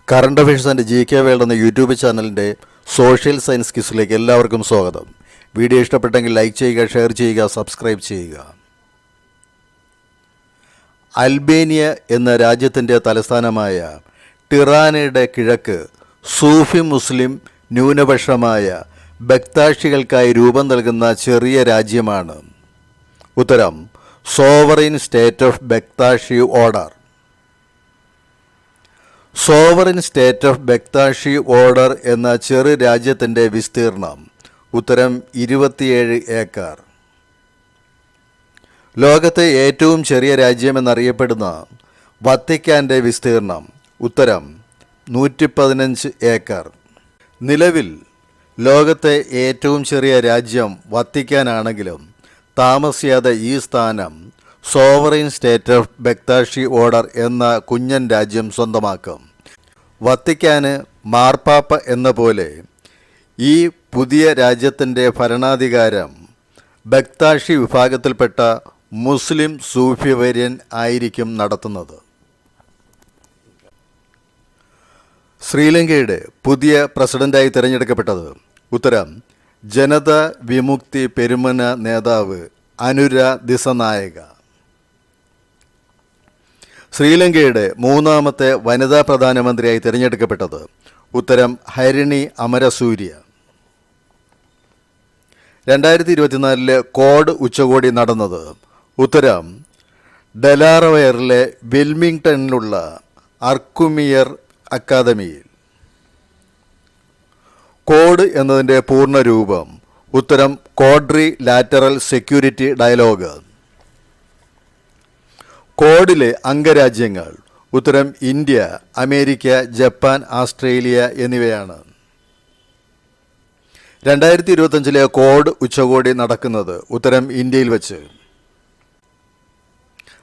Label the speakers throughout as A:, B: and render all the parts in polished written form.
A: Current affairs and G K world എന്ന YouTube ചാനലിൻ്റെ social science ക്വിസിലേക്ക് എല്ലാവർക്കും സ്വാഗതം. വീഡിയോ ഇഷ്ടപ്പെട്ടെങ്കിൽ ലൈക്ക് ചെയ്യുക, ഷെയർ ചെയ്യുക, സബ്സ്ക്രൈബ് ചെയ്യുക. അൽബേനിയ എന്ന രാജ്യത്തിൻ്റെ തലസ്ഥാനമായ ടിറാനയുടെ കിഴക്ക് സൂഫി മുസ്ലിം ന്യൂനപക്ഷമായ ബക്താഷികൾക്കായി രൂപം നൽകുന്ന ചെറിയ രാജ്യമാണ്. ഉത്തരം sovereign state of Bektashi order. Sovereign state of Bektashi order എന്ന ചെറു രാജ്യത്തിൻ്റെ വിസ്തീർണം ഉത്തരം 27 ഏക്കർ. ലോകത്തെ ഏറ്റവും ചെറിയ രാജ്യമെന്നറിയപ്പെടുന്ന വത്തിക്കാൻ്റെ വിസ്തീർണം ഉത്തരം 115 ഏക്കർ. നിലവിൽ ലോകത്തെ ഏറ്റവും ചെറിയ രാജ്യം വത്തിക്കാനാണെങ്കിലും താമസിയാതെ ഈ സ്ഥാനം sovereign state of Bektashi order എന്ന കുഞ്ഞൻ രാജ്യം സ്വന്തമാക്കും. വത്തിക്കാന് മാർപ്പാപ്പ എന്ന പോലെ ഈ പുതിയ രാജ്യത്തിൻ്റെ ഭരണാധികാരം ബക്താഷി വിഭാഗത്തിൽപ്പെട്ട മുസ്ലിം സൂഫി വര്യൻ ആയിരിക്കും നടത്തുന്നത്. ശ്രീലങ്കയുടെ പുതിയ പ്രസിഡന്റായി തിരഞ്ഞെടുക്കപ്പെട്ടത് ഉത്തരം ജനത വിമുക്തി പെരുമന നേതാവ് അനുര ദിസനായക. ശ്രീലങ്കയുടെ മൂന്നാമത്തെ വനിതാ പ്രധാനമന്ത്രിയായി തിരഞ്ഞെടുക്കപ്പെട്ടത് ഉത്തരം ഹരിണി അമരസൂര്യ. 2024 കോഡ് ഉച്ചകോടി നടന്നത് ഉത്തരം ഡെലാറവെയറിലെ വെൽമിംഗ്ടണിലുള്ള അർക്കുമിയർ അക്കാദമിയിൽ. കോഡ് എന്നതിൻ്റെ പൂർണ്ണരൂപം ഉത്തരം ക്വാഡ്രി ലാറ്ററൽ സെക്യൂരിറ്റി ഡയലോഗ്. കോഡിലെ അംഗരാജ്യങ്ങൾ ഉത്തരം ഇന്ത്യ, അമേരിക്ക, ജപ്പാൻ, ഓസ്ട്രേലിയ എന്നിവയാണ്. 2025 കോഡ് ഉച്ചകോടി നടക്കുന്നത് ഉത്തരം ഇന്ത്യയിൽ വച്ച്.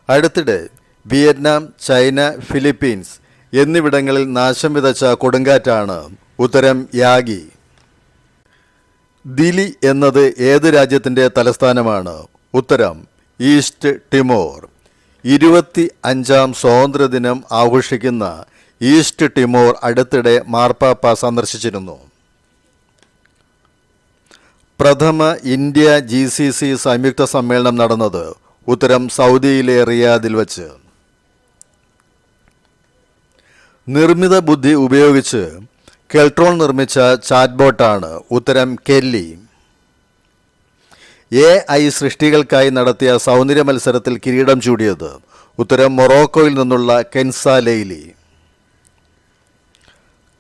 A: അടുത്തിടെ വിയറ്റ്നാം, ചൈന, ഫിലിപ്പീൻസ് എന്നിവിടങ്ങളിൽ നാശം വിതച്ച കൊടുങ്കാറ്റാണ് ഉത്തരം യാഗി. ദിലി എന്നത് ഏത് രാജ്യത്തിൻ്റെ തലസ്ഥാനമാണ്? ഉത്തരം ഈസ്റ്റ് ടിമോർ. 25ാം സ്വാതന്ത്ര്യദിനം ആഘോഷിക്കുന്ന ഈസ്റ്റ് ടിമോർ അടുത്തിടെ മാർപ്പാപ്പ സന്ദർശിച്ചിരുന്നു. പ്രഥമ ഇന്ത്യ GCC സംയുക്ത സമ്മേളനം നടന്നത് ഉത്തരം സൗദിയിലെ റിയാദിൽ വച്ച്. നിർമ്മിത ബുദ്ധി ഉപയോഗിച്ച് കെൽട്രോൺ നിർമ്മിച്ച ചാറ്റ്ബോട്ടാണ് ഉത്തരം കെല്ലി. AI സൃഷ്ടികൾക്കായി നടത്തിയ സൗന്ദര്യ മത്സരത്തിൽ കിരീടം ചൂടിയത് ഉത്തരം മൊറോക്കോയിൽ നിന്നുള്ള കെൻസ ലെയ്ലി.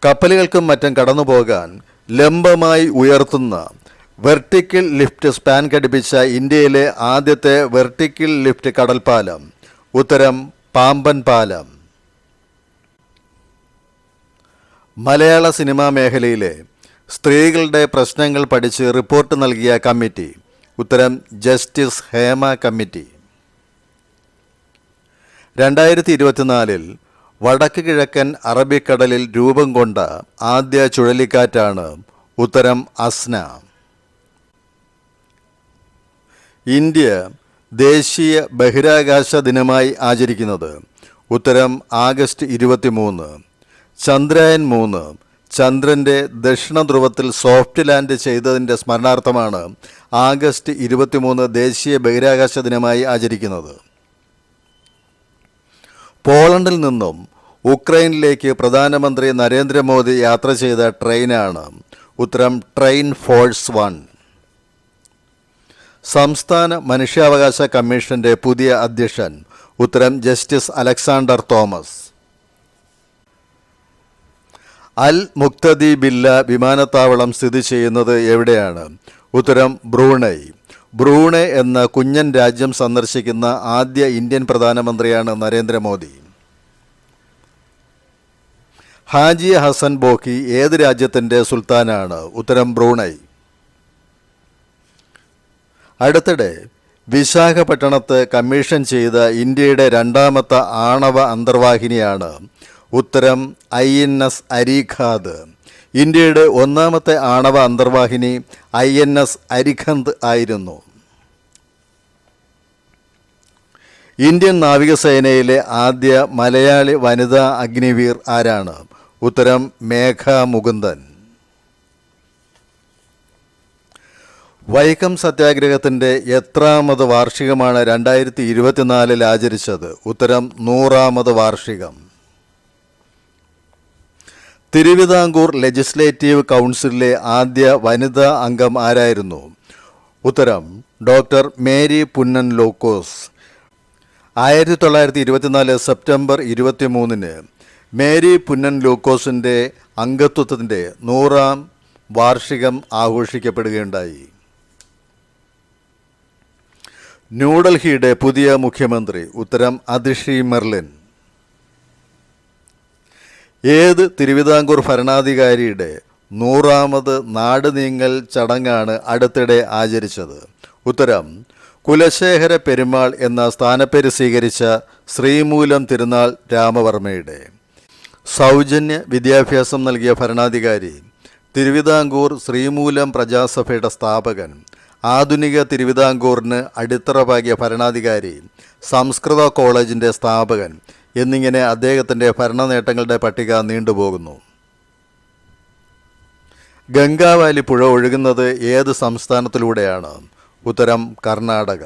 A: കപ്പലുകൾക്കും മറ്റും കടന്നുപോകാൻ ലംബമായി ഉയർത്തുന്ന വെർട്ടിക്കൽ ലിഫ്റ്റ് സ്പാൻ ഘടിപ്പിച്ച ഇന്ത്യയിലെ ആദ്യത്തെ വെർട്ടിക്കൽ ലിഫ്റ്റ് കടൽപ്പാലം ഉത്തരം പാമ്പൻ പാലം. മലയാള സിനിമാ മേഖലയിലെ സ്ത്രീകളുടെ പ്രശ്നങ്ങൾ പഠിച്ച് റിപ്പോർട്ട് നൽകിയ കമ്മിറ്റി ഉത്തരം ജസ്റ്റിസ് ഹേമ കമ്മിറ്റി. 2024 വടക്ക് കിഴക്കൻ അറബിക്കടലിൽ രൂപം കൊണ്ട ആദ്യ ചുഴലിക്കാറ്റാണ് ഉത്തരം അസ്ന. ഇന്ത്യ ദേശീയ ബഹിരാകാശ ദിനമായി ആചരിക്കുന്നത് ഉത്തരം ആഗസ്റ്റ് 23. ചന്ദ്രയാൻ 3 ചന്ദ്രൻ്റെ ദക്ഷിണ ധ്രുവത്തിൽ സോഫ്റ്റ് ലാൻഡ് ചെയ്തതിൻ്റെ സ്മരണാർത്ഥമാണ് ആഗസ്റ്റ് 23 ദേശീയ ബഹിരാകാശ ദിനമായി ആചരിക്കുന്നത്. പോളണ്ടിൽ നിന്നും ഉക്രൈനിലേക്ക് പ്രധാനമന്ത്രി നരേന്ദ്രമോദി യാത്ര ചെയ്ത ട്രെയിനാണ് ഉത്തരം ട്രെയിൻ ഫോഴ്സ് 1. സംസ്ഥാന മനുഷ്യാവകാശ കമ്മീഷൻ്റെ പുതിയ അധ്യക്ഷൻ ഉത്തരം ജസ്റ്റിസ് അലക്സാണ്ടർ തോമസ്. അൽ മുക്തദി ബില്ല വിമാനത്താവളം സ്ഥിതി ചെയ്യുന്നത് എവിടെയാണ്? ഉത്തരം ബ്രൂണൈ. ബ്രൂണൈ എന്ന കുഞ്ഞൻ രാജ്യം സന്ദർശിക്കുന്ന ആദ്യ ഇന്ത്യൻ പ്രധാനമന്ത്രിയാണ് നരേന്ദ്രമോദി. ഹാജി ഹസൻ ബോക്കി ഏത് രാജ്യത്തിൻ്റെ സുൽത്താനാണ്? ഉത്തരം ബ്രൂണൈ. അടുത്തിടെ വിശാഖപട്ടണത്ത് കമ്മീഷൻ ചെയ്ത ഇന്ത്യയുടെ രണ്ടാമത്തെ ആണവ അന്തർവാഹിനിയാണ് ഉത്തരം INS അരിഖാദ്. ഇന്ത്യയുടെ ഒന്നാമത്തെ ആണവ അന്തർവാഹിനി INS അരിഖന്ത് ആയിരുന്നു. ഇന്ത്യൻ നാവികസേനയിലെ ആദ്യ മലയാളി വനിതാ അഗ്നിവീർ ആരാണ്? ഉത്തരം മേഘ മുകുന്ദൻ. വൈക്കം സത്യാഗ്രഹത്തിൻ്റെ എത്രാമത് വാർഷികമാണ് 2024 ആചരിച്ചത്? ഉത്തരം 100ാമത് വാർഷികം. തിരുവിതാംകൂർ ലെജിസ്ലേറ്റീവ് കൗൺസിലിലെ ആദ്യ വനിതാ അംഗം ആരായിരുന്നു? ഉത്തരം ഡോക്ടർ മേരി പുന്നൻ ലൂക്കോസ്. 1924 സെപ്റ്റംബർ 23 മേരി പുന്നൻ ലൂക്കോസിൻ്റെ അംഗത്വത്തിൻ്റെ 100ാം വാർഷികം ആഘോഷിക്കപ്പെടുകയുണ്ടായി. ന്യൂഡൽഹിയുടെ പുതിയ മുഖ്യമന്ത്രി? ഉത്തരം അതിഷി മെർലിൻ. ഏത് തിരുവിതാംകൂർ ഭരണാധികാരിയുടെ 100ാമത് നാട് നീങ്ങൽ ചടങ്ങാണ് അടുത്തിടെ ആചരിച്ചത്? ഉത്തരം കുലശേഖര പെരുമാൾ എന്ന സ്ഥാനപ്പേര് സ്വീകരിച്ച ശ്രീമൂലം തിരുനാൾ രാമവർമ്മയുടെ. സൗജന്യ വിദ്യാഭ്യാസം നൽകിയ ഭരണാധികാരി? തിരുവിതാംകൂർ ശ്രീമൂലം പ്രജാസഭയുടെ സ്ഥാപകൻ, ആധുനിക തിരുവിതാംകൂറിന് അടിത്തറ പാകിയ ഭരണാധികാരി, സംസ്കൃത കോളേജിൻ്റെ സ്ഥാപകൻ എന്നിങ്ങനെ അദ്ദേഹത്തിൻ്റെ ഭരണ നേട്ടങ്ങളുടെ പട്ടിക നീണ്ടുപോകുന്നു. ഗംഗാവാലി പുഴ ഒഴുകുന്നത് ഏത് സംസ്ഥാനത്തിലൂടെയാണ്? ഉത്തരം കർണാടക.